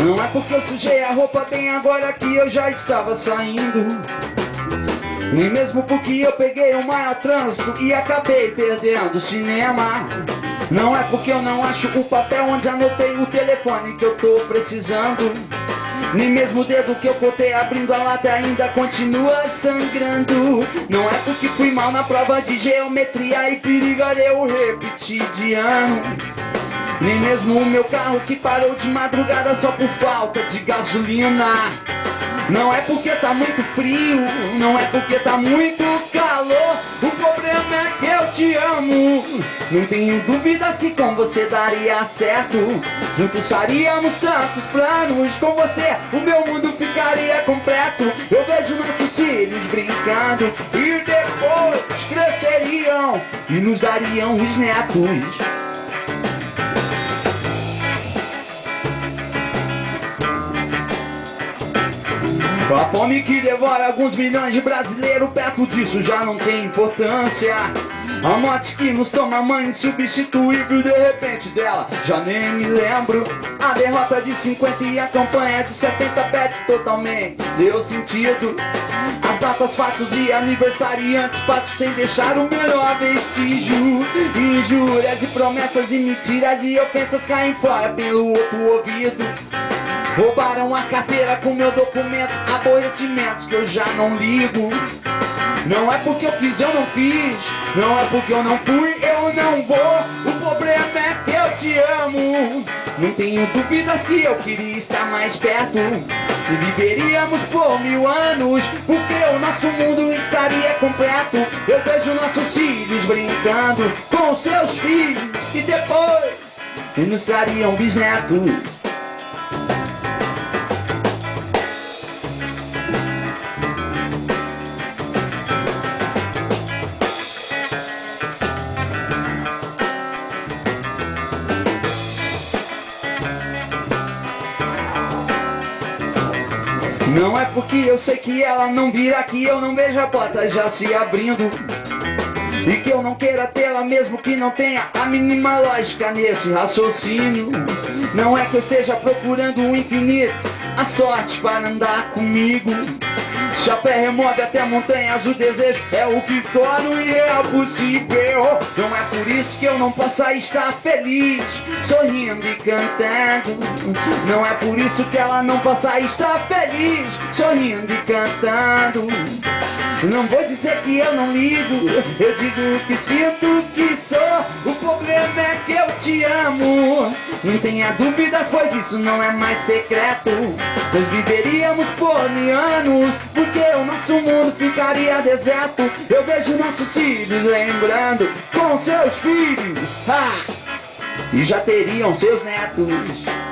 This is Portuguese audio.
Não é porque eu sujei a roupa bem agora que eu já estava saindo, nem mesmo porque eu peguei o maior trânsito e acabei perdendo o cinema. Não é porque eu não acho o papel onde anotei o telefone que eu tô precisando, nem mesmo o dedo que eu cortei abrindo a lata ainda continua sangrando. Não é porque fui mal na prova de geometria e periga eu repetir de ano, nem mesmo o meu carro que parou de madrugada só por falta de gasolina. Não é porque tá muito frio, não é porque tá muito calor, o problema é que eu te amo. Não tenho dúvidas que com você daria certo, juntos faríamos tantos planos, com você o meu mundo ficaria completo. Eu vejo nossos filhos brincando e depois cresceriam e nos dariam os netos. A fome que devora alguns milhões de brasileiros, perto disso já não tem importância. A morte que nos toma mãe insubstituível, de repente dela já nem me lembro. A derrota de 50 e a campanha de 70 perde totalmente seu sentido. As datas, fatos e aniversariantes passam sem deixar o menor vestígio. Injúrias e promessas e mentiras e ofensas caem fora pelo outro ouvido. Roubaram a carteira com meu documento, aborrecimentos que eu já não ligo. Não é porque eu fiz, eu não fiz. Não é porque eu não fui, eu não vou. O problema é que eu te amo. Não tenho dúvidas que eu queria estar mais perto, e viveríamos por 1000 anos, porque o nosso mundo estaria completo. Eu vejo nossos filhos brincando com seus filhos e depois nos trariam bisnetos. Não é porque eu sei que ela não virá que eu não vejo a porta já se abrindo, e que eu não queira tê-la mesmo que não tenha a mínima lógica nesse raciocínio. Não é que eu esteja procurando o infinito, a sorte para andar comigo. Chapéu remove até montanhas, o desejo é o que torna o irreal possível. Não é por isso que eu não possa estar feliz, sorrindo e cantando. Não é por isso que ela não possa estar feliz, sorrindo e cantando. Não vou dizer que eu não ligo, eu digo o que sinto que sou. O problema é que eu te amo, não tenha dúvidas, pois isso não é mais secreto. Nós viveríamos por 1000 anos, porque o nosso mundo ficaria deserto. Eu vejo nossos filhos lembrando com seus filhos, e já teriam seus netos.